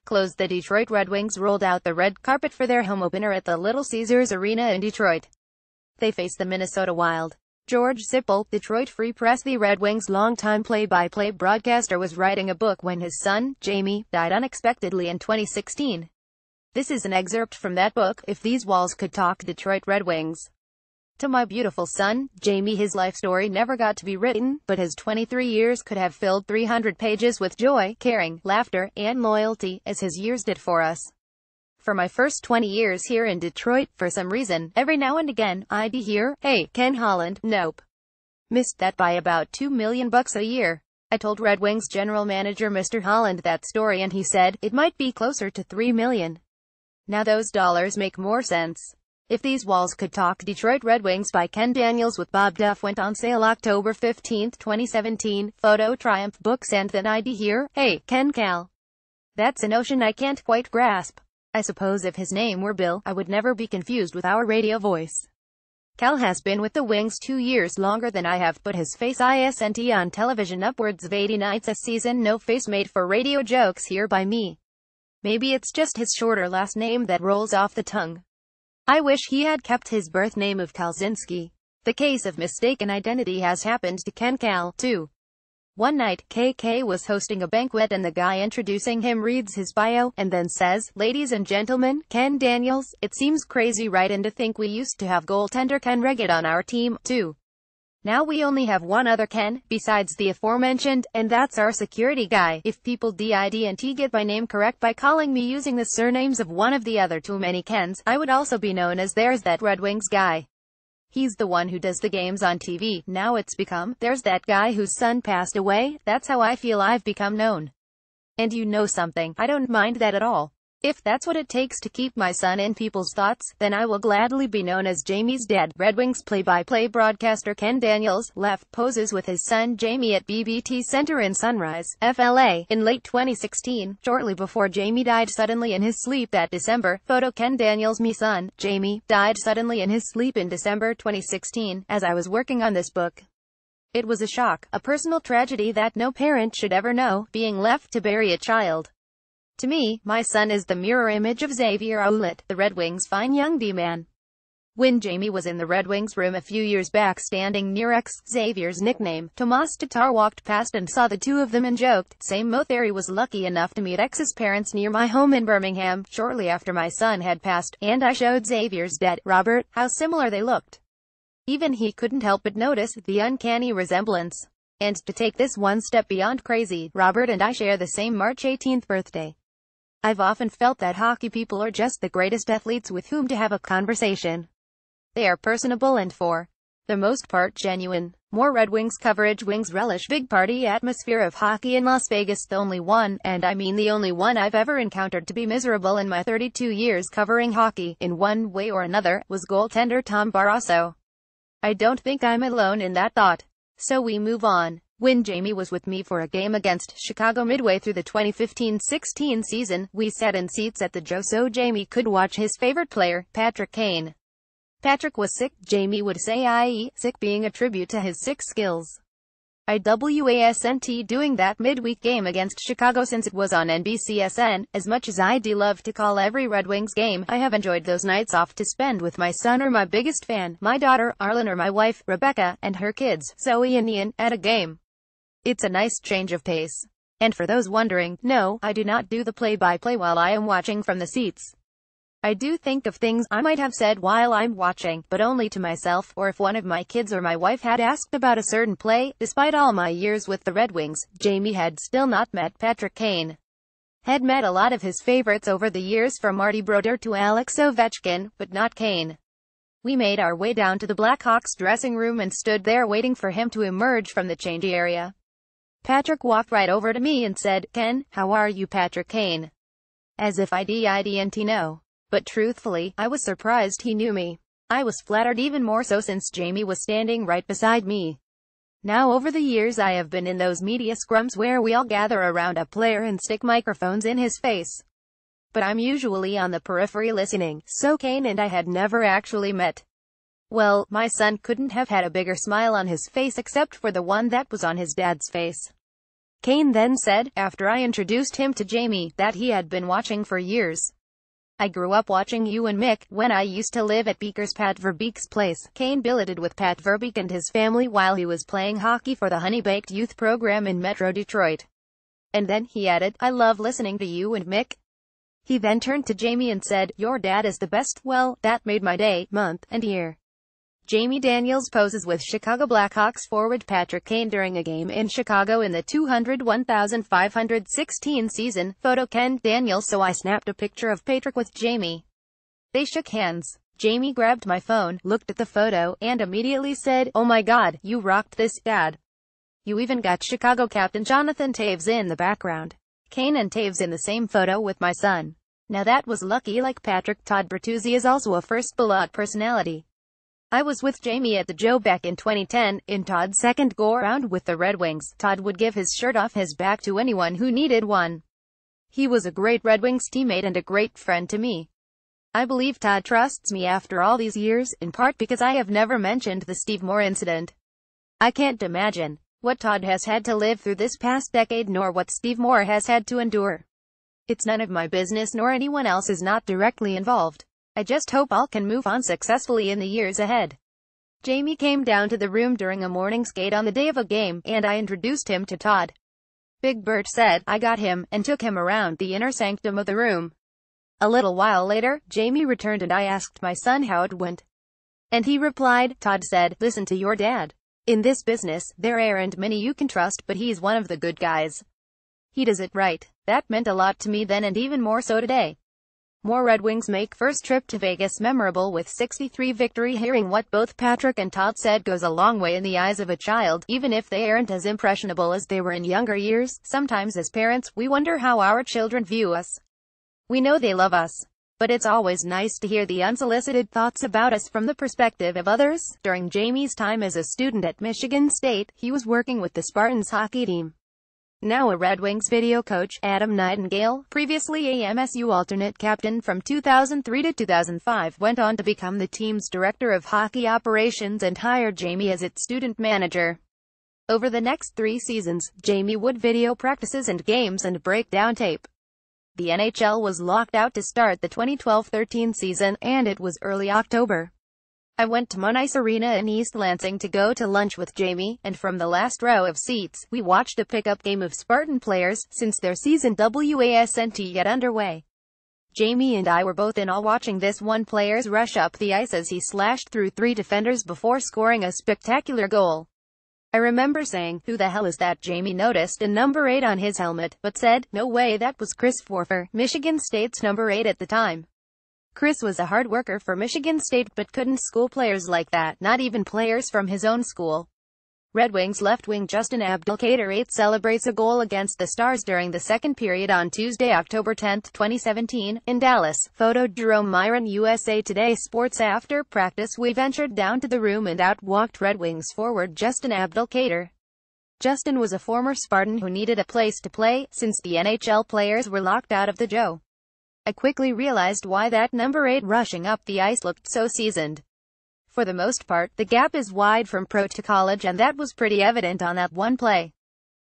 closed, the Detroit Red Wings rolled out the red carpet for their home opener at the Little Caesars Arena in Detroit. They faced the Minnesota Wild. George Sipple, Detroit Free Press. The Red Wings' longtime play-by-play broadcaster was writing a book when his son, Jamie, died unexpectedly in 2016. This is an excerpt from that book, If These Walls Could Talk. Detroit Red Wings. To my beautiful son, Jamie, his life story never got to be written, but his 23 years could have filled 300 pages with joy, caring, laughter, and loyalty, as his years did for us. For my first 20 years here in Detroit, for some reason, every now and again, I'd hear, "Hey, Ken Holland." Nope. Missed that by about $2 million a year. I told Red Wings general manager Mr. Holland that story and he said, it might be closer to $3 million. Now those dollars make more sense. If These Walls Could Talk. Detroit Red Wings by Ken Daniels with Bob Duff went on sale October 15, 2017. Photo Triumph Books. And then I'd hear, "Hey, Ken Cal." That's a notion I can't quite grasp. I suppose if his name were Bill, I would never be confused with our radio voice. Cal has been with the Wings 2 years longer than I have, but his face isn't on television upwards of 80 nights a season. No face made for radio jokes here by me. Maybe it's just his shorter last name that rolls off the tongue. I wish he had kept his birth name of Kalzinski. The case of mistaken identity has happened to Ken Cal, too. One night, KK was hosting a banquet and the guy introducing him reads his bio, and then says, "Ladies and gentlemen, Ken Daniels." It seems crazy, right? And to think we used to have goaltender Ken Reggett on our team, too. Now we only have one other Ken, besides the aforementioned, and that's our security guy. If people didn't get my name correct by calling me using the surnames of one of the other too many Kens, I would also be known as "There's that Red Wings guy." He's the one who does the games on TV. Now it's become, "There's that guy whose son passed away." That's how I feel I've become known. And you know something? I don't mind that at all. If that's what it takes to keep my son in people's thoughts, then I will gladly be known as Jamie's dad. Red Wings play-by-play broadcaster Ken Daniels left poses with his son Jamie at BBT Center in Sunrise, FLA, in late 2016, shortly before Jamie died suddenly in his sleep that December. Photo Ken Daniels. Me son, Jamie, died suddenly in his sleep in December 2016, as I was working on this book. It was a shock, a personal tragedy that no parent should ever know, being left to bury a child. To me, my son is the mirror image of Xavier Ouellet, the Red Wings' fine young D-man. When Jamie was in the Red Wings room a few years back standing near Xavier's nickname, Tomas Tatar walked past and saw the two of them and joked, "Same Motheri." Was lucky enough to meet X's parents near my home in Birmingham, shortly after my son had passed, and I showed Xavier's dad, Robert, how similar they looked. Even he couldn't help but notice the uncanny resemblance. And to take this one step beyond crazy, Robert and I share the same March 18th birthday. I've often felt that hockey people are just the greatest athletes with whom to have a conversation. They are personable and for the most part genuine. More Red Wings coverage. Wings relish big party atmosphere of hockey in Las Vegas. The only one, and I mean the only one I've ever encountered to be miserable in my 32 years covering hockey, in one way or another, was goaltender Tom Barrasso. I don't think I'm alone in that thought. So we move on. When Jamie was with me for a game against Chicago midway through the 2015-16 season, we sat in seats at the Joe so Jamie could watch his favorite player, Patrick Kane. Patrick was sick, Jamie would say, i.e., sick being a tribute to his sick skills. I wasn't doing that midweek game against Chicago since it was on NBCSN. As much as I'd love to call every Red Wings game, I have enjoyed those nights off to spend with my son or my biggest fan, my daughter, Arlen, or my wife, Rebecca, and her kids, Zoe and Ian, at a game. It's a nice change of pace. And for those wondering, no, I do not do the play-by-play while I am watching from the seats. I do think of things I might have said while I'm watching, but only to myself, or if one of my kids or my wife had asked about a certain play. Despite all my years with the Red Wings, Jamie had still not met Patrick Kane. Had met a lot of his favorites over the years, from Marty Brodeur to Alex Ovechkin, but not Kane. We made our way down to the Blackhawks dressing room and stood there waiting for him to emerge from the change area. Patrick walked right over to me and said, "Ken, how are you, Patrick Kane?" As if I didn't know. But truthfully, I was surprised he knew me. I was flattered even more so since Jamie was standing right beside me. Now over the years I have been in those media scrums where we all gather around a player and stick microphones in his face. But I'm usually on the periphery listening, so Kane and I had never actually met. Well, my son couldn't have had a bigger smile on his face except for the one that was on his dad's face. Kane then said, after I introduced him to Jamie, that he had been watching for years. I grew up watching you and Mick, when I used to live at Beaker's Pat Verbeek's place. Kane billeted with Pat Verbeek and his family while he was playing hockey for the Honey Baked Youth program in Metro Detroit. And then, he added, I love listening to you and Mick. He then turned to Jamie and said, your dad is the best. Well, that made my day, month, and year. Jamie Daniels poses with Chicago Blackhawks forward Patrick Kane during a game in Chicago in the 201,516 season. Photo Ken Daniels. So I snapped a picture of Patrick with Jamie. They shook hands. Jamie grabbed my phone, looked at the photo, and immediately said, oh my god, you rocked this, Dad. You even got Chicago captain Jonathan Toews in the background. Kane and Toews in the same photo with my son. Now that was lucky. Like Patrick, Todd Bertuzzi is also a first ballot personality. I was with Jamie at the Joe back in 2010, in Todd's second go-around with the Red Wings. Todd would give his shirt off his back to anyone who needed one. He was a great Red Wings teammate and a great friend to me. I believe Todd trusts me after all these years, in part because I have never mentioned the Steve Moore incident. I can't imagine what Todd has had to live through this past decade, nor what Steve Moore has had to endure. It's none of my business, nor anyone else is not directly involved. I just hope all can move on successfully in the years ahead. Jamie came down to the room during a morning skate on the day of a game, and I introduced him to Todd. Big Bert said, I got him, and took him around the inner sanctum of the room. A little while later, Jamie returned and I asked my son how it went. And he replied, Todd said, listen to your dad. In this business, there aren't many you can trust, but he's one of the good guys. He does it right. That meant a lot to me then and even more so today. More Red Wings make first trip to Vegas memorable with 63 victory. Hearing what both Patrick and Todd said goes a long way in the eyes of a child, even if they aren't as impressionable as they were in younger years. Sometimes as parents, we wonder how our children view us. We know they love us, but it's always nice to hear the unsolicited thoughts about us from the perspective of others. During Jamie's time as a student at Michigan State, he was working with the Spartans hockey team. Now a Red Wings video coach, Adam Nightingale, previously a MSU alternate captain from 2003 to 2005, went on to become the team's director of hockey operations and hired Jamie as its student manager. Over the next 3 seasons, Jamie would video practices and games and break down tape. The NHL was locked out to start the 2012-13 season, and it was early October. I went to Monace Arena in East Lansing to go to lunch with Jamie, and from the last row of seats, we watched a pickup game of Spartan players, since their season wasn't yet underway. Jamie and I were both in awe watching this one player's rush up the ice as he slashed through 3 defenders before scoring a spectacular goal. I remember saying, who the hell is that? Jamie noticed a number 8 on his helmet, but said, no way, that was Chris Forfer, Michigan State's number 8 at the time. Chris was a hard worker for Michigan State but couldn't school players like that, not even players from his own school. Red Wings left wing Justin Abdelkader 8 celebrates a goal against the Stars during the second period on Tuesday, October 10, 2017, in Dallas. Photo Jerome Myron, USA Today Sports. After practice we ventured down to the room and out walked Red Wings forward Justin Abdelkader. Justin was a former Spartan who needed a place to play, since the NHL players were locked out of the Joe. I quickly realized why that number 8 rushing up the ice looked so seasoned. For the most part, the gap is wide from pro to college, and that was pretty evident on that one play.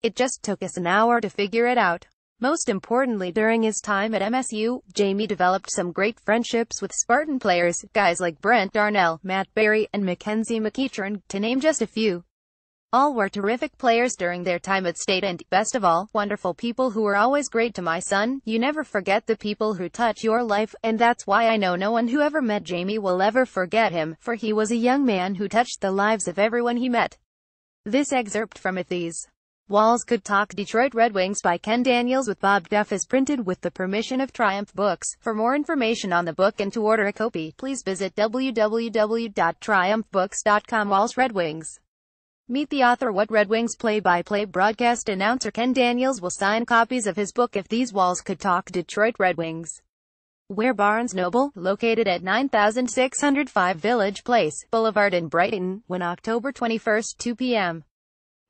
It just took us an hour to figure it out. Most importantly, during his time at MSU, Jamie developed some great friendships with Spartan players, guys like Brent Darnell, Matt Berry, and Mackenzie McEachern, to name just a few. All were terrific players during their time at State and, best of all, wonderful people who were always great to my son. You never forget the people who touch your life, and that's why I know no one who ever met Jamie will ever forget him, for he was a young man who touched the lives of everyone he met. This excerpt from If These Walls Could Talk, Detroit Red Wings by Ken Daniels with Bob Duff is printed with the permission of Triumph Books. For more information on the book and to order a copy, please visit www.triumphbooks.com. Walls Red Wings. Meet the author. What Red Wings play-by-play broadcast announcer Ken Daniels will sign copies of his book If These Walls Could Talk, Detroit Red Wings. Where Barnes Noble, located at 9605 Village Place, Boulevard in Brighton, when October 21, 2 p.m.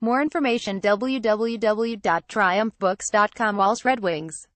More information www.triumphbooks.com. Walls Red Wings.